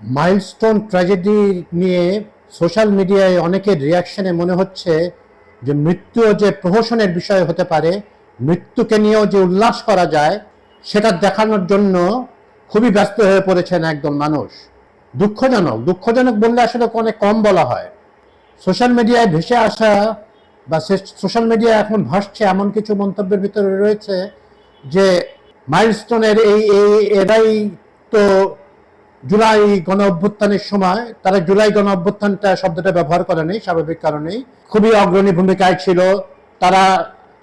Milestone tragedy নিয়ে social মিডিয়ায় অনেকের রিয়াকশনে মনে হচ্ছে যে মৃত্যু যে প্রহসনের বিষয় হতে পারে, মৃত্যুকে নিয়েও যে উল্লাস করা যায় সেটা দেখানোর জন্য খুবই ব্যস্ত হয়ে পড়েছেন একদল মানুষ। দুঃখজনক, দুঃখজনক বললে আসলে অনেক কম বলা হয়। সোশ্যাল মিডিয়ায় ভেসে আসা বা সোশ্যাল মিডিয়া এখন ভাসছে এমন কিছু মন্তব্যের ভিতরে রয়েছে যে মাইলস্টোনের এরাই তো জুলাই গণ অভ্যুত্থানের সময়, তারা জুলাই গণ অভ্যুত্থানটা শব্দটা ব্যবহার করেনি স্বাভাবিক কারণেই, খুবই অগ্রণী ভূমিকায় ছিল তারা।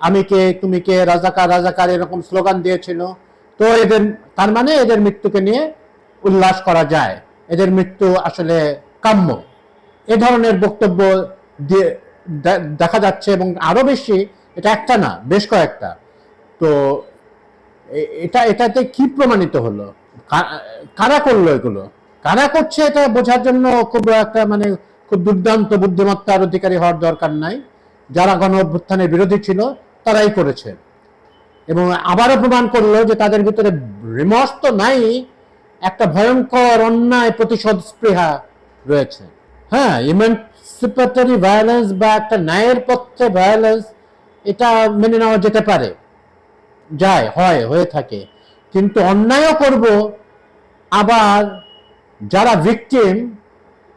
আমি কে তুমি কে, রাজাকার রাজাকার এরকম স্লোগান দিয়েছিল। তো এদের, তার মানে এদের মৃত্যুকে নিয়ে উল্লাস করা যায়, এদের মৃত্যু আসলে কাম্য, এ ধরনের বক্তব্য দিয়ে দেখা যাচ্ছে। এবং আরো বেশি, এটা একটা না, বেশ কয়েকটা। তো এটাতে কি প্রমাণিত হলো? কারা করলো এগুলো? কারা করছে এটা বোঝার জন্য খুব একটা খুব দুর্দান্ত বুদ্ধিমত্তার অধিকারী হওয়ার দরকার নাই। যারা গণ অভ্যুত্থানের বিরোধী ছিল তারাই করেছে, এবং আবারও প্রমাণ করলো যে তাদের ভিতরে রিমর্স তো নাই, একটা ভয়ঙ্কর অন্যায় প্রতিশোধ স্পৃহা রয়েছে। হ্যাঁ, ইমানসিপেটরি ভায়োলেন্স বা একটা ন্যায়ের পক্ষে ভায়োলেন্স, এটা মেনে নেওয়া যেতে পারে, যায়, হয়ে থাকে। কিন্তু অন্যায়ও করব, আবার যারা ভিকটিম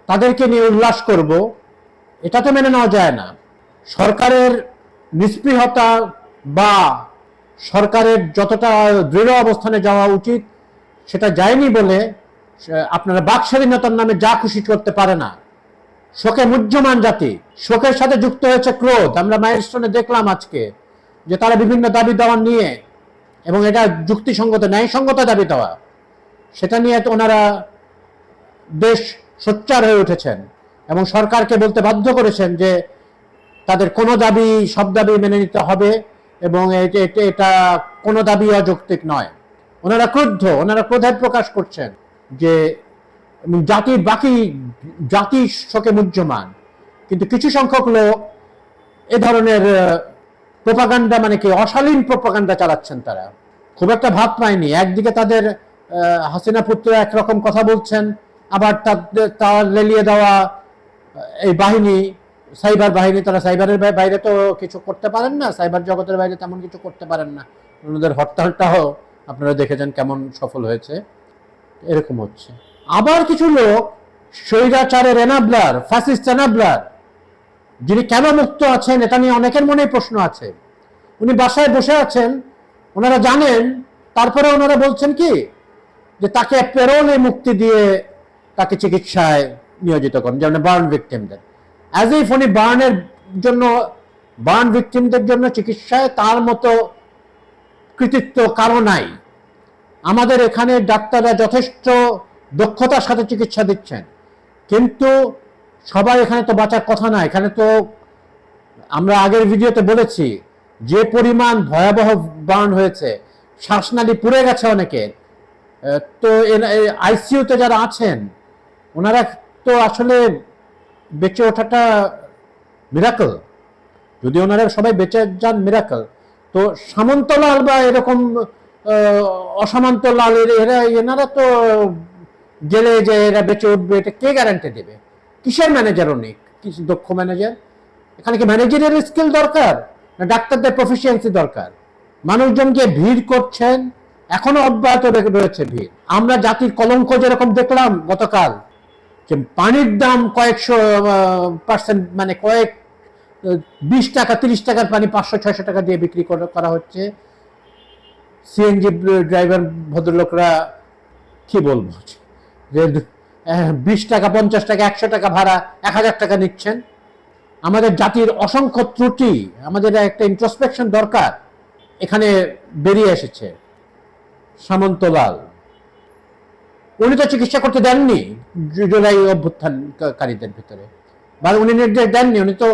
তাদেরকে নিয়ে উল্লাস করব, এটা তো মেনে নেওয়া যায় না। সরকারের নিষ্পৃহতা বা সরকারের যতটা দৃঢ় অবস্থানে যাওয়া উচিত সেটা যায়নি বলে আপনারা বাক স্বাধীনতার নামে যা খুশি করতে পারে না। শোকে মুহ্যমান জাতি, শোকের সাথে যুক্ত হয়েছে ক্রোধ। আমরা মাইলস্টোনে দেখলাম আজকে যে তারা বিভিন্ন দাবি দেওয়া নিয়ে, এবং এটা যুক্তিসঙ্গত ন্যায়সঙ্গত দাবি দেওয়া, সেটা নিয়ে ওনারা বেশ সোচ্চার হয়ে উঠেছেন এবং সরকারকে বলতে বাধ্য করেছেন যে তাদের কোনো দাবি, সব দাবি মেনে নিতে হবে, এবং এটা কোনো দাবি অযৌক্তিক নয়। ওনারা ক্রুদ্ধ, ওনারা ক্রোধের প্রকাশ করছেন যে জাতির বাকি জাতি শোকে মুহ্যমান। কিন্তু কিছু সংখ্যক লোক এ ধরনের প্রোপাগান্ডা, কি অশালীন প্রোপাগান্ডা চালাচ্ছেন। তারা খুব একটা ভাব পায়নি। একদিকে তাদের হাসিনা পুত্র একরকম কথা বলছেন, আবার তার লেলিয়ে দেওয়া এই বাহিনী, সাইবার বাহিনী, তারা সাইবারের বাইরে তো কিছু করতে পারেন না, সাইবার জগতের বাইরে তেমন কিছু করতে পারেন না। ওনাদের হরতালটাও আপনারা দেখেছেন কেমন সফল হয়েছে, এরকম হচ্ছে। আবার কিছু লোক স্বৈরাচারের এনাবলার, ফ্যাসিস্ট এনাবলার, যিনি কেন মুক্ত আছেন এটা নিয়ে অনেকের মনে প্রশ্ন আছে। উনি বাসায় বসে আছেন, ওনারা জানেন, তারপরে ওনারা বলছেন কি যে তাকে পেরোলে মুক্তি দিয়ে তাকে চিকিৎসায় নিয়োজিত করেন, যেমন বার্ন ভিকটিমদের। অ্যাজ ইফ উনি বার্নের জন্য, বার্ন ভিকটিমদের জন্য চিকিৎসায় তার মতো কৃতিত্ব কারো নাই। আমাদের এখানে ডাক্তাররা যথেষ্ট দক্ষতার সাথে চিকিৎসা দিচ্ছেন, কিন্তু সবাই এখানে তো বাঁচার কথা না। এখানে তো আমরা আগের ভিডিওতে বলেছি যে পরিমাণ ভয়াবহ বার্ন হয়েছে, শ্বাসনালী পুড়ে গেছে অনেকের। তো আইসিইউতে যারা আছেন ওনারা তো আসলে বেঁচে ওঠাটা মিরাকল। যদি ওনারা সবাই বেঁচে যান, মিরাকল। তো সামন্তলাল বা এরকম অসামন্ত লাল, এনারা তো গেলে যে এরা বেঁচে উঠবে এটা কে গ্যারান্টি দেবে? কিসের ম্যানেজারও নেই, কিছু দক্ষ ম্যানেজার। এখানে কি ম্যানেজারিয়াল স্কিল দরকার, না ডাক্তারদের প্রফিসিয়েন্সি দরকার? মানুষজন যে ভিড় করছেন, এখনো অব্যাহত রয়েছে ভিড়। আমরা জাতির কলঙ্ক যেরকম দেখলাম গতকাল, যে পানির দাম কয়েকশো পার্সেন্ট, কয়েক 20 টাকা 30 টাকার পানি 500-600 টাকা দিয়ে বিক্রি করা হচ্ছে। সিএনজি ড্রাইভার ভদ্রলোকরা কি বলবো, যে 20 টাকা 50 টাকা 100 টাকা ভাড়া 1000 টাকা নিচ্ছেন। আমাদের জাতির অসংখ্য ত্রুটি, আমাদের একটা ইন্ট্রোস্পেকশন দরকার। এখানে বেরিয়ে এসেছে সামন্তলাল। উনি তো চিকিৎসা করতে দেননি জুলাই অভ্যুত্থানকারীদের ভিতরে, বা উনি নির্দেশ দেননি। উনি তো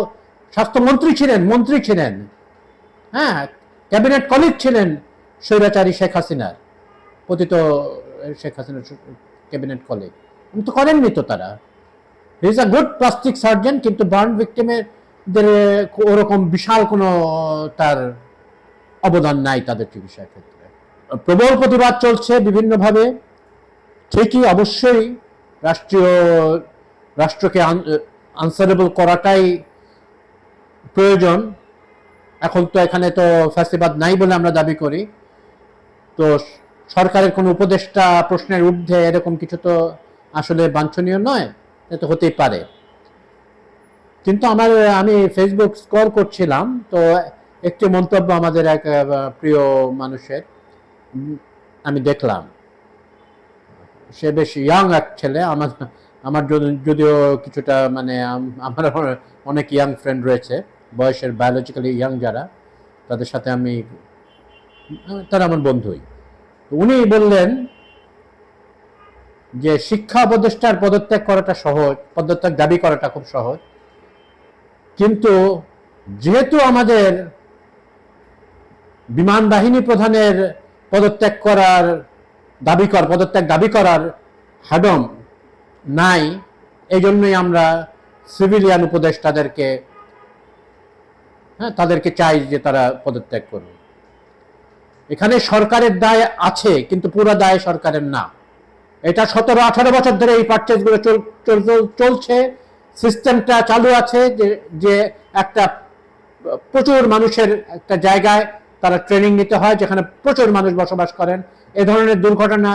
স্বাস্থ্যমন্ত্রী ছিলেন, মন্ত্রী ছিলেন, হ্যাঁ, ক্যাবিনেট কলিগ ছিলেন স্বৈরাচারী শেখ হাসিনার, পতিত শেখ হাসিনার ক্যাবিনেট কলিগ। উনি তো করেননি তো তারা। He is a good plastic surgeon, কিন্তু বার্ন ভিক্টিমের ওরকম বিশাল কোনো তার অবদান নাই তাদের চিকিৎসার ক্ষেত্রে। প্রবল প্রতিবাদ চলছে বিভিন্নভাবে, ঠিকই, অবশ্যই রাষ্ট্রকে আনসারেবল করাটাই প্রয়োজন। এখন তো এখানে তো ফ্যাসিবাদ নাই বলে আমরা দাবি করি, তো সরকারের কোনো উপদেষ্টা প্রশ্নের ঊর্ধ্বে এরকম কিছু তো আসলে বাঞ্ছনীয় নয়, এটা হতেই পারে। কিন্তু আমি ফেসবুক স্ক্রল করছিলাম, তো একটি মন্তব্য আমাদের এক প্রিয় মানুষের আমি দেখলাম। সে বেশ ইয়াং এক ছেলে, আমার আমার যদিও কিছুটা মানে আমার অনেক ইয়াং ফ্রেন্ড রয়েছে, বয়সের বায়োলজিক্যালি ইয়াং যারা, তাদের সাথে তারা আমার বন্ধুই। উনি বললেন যে শিক্ষা উপদেষ্টার পদত্যাগ করাটা সহজ, পদত্যাগ দাবি করাটা খুব সহজ, কিন্তু যেহেতু আমাদের বিমান বাহিনী প্রধানের পদত্যাগ দাবি করার হাডম নাই, এই জন্যই আমরা সিভিলিয়ান উপদেষ্টাদেরকে তাদেরকে চাই যে তারা পদত্যাগ করবে। এখানে সরকারের দায় আছে, কিন্তু পুরো দায় সরকারের না। এটা 17-18 বছর ধরে এই পারচেজ গুলো চলছে, সিস্টেমটা চালু আছে, যে একটা প্রচুর মানুষের একটা জায়গায় তারা ট্রেনিং নিতে হয়, যেখানে প্রচুর মানুষ বসবাস করেন। এ ধরনের দুর্ঘটনা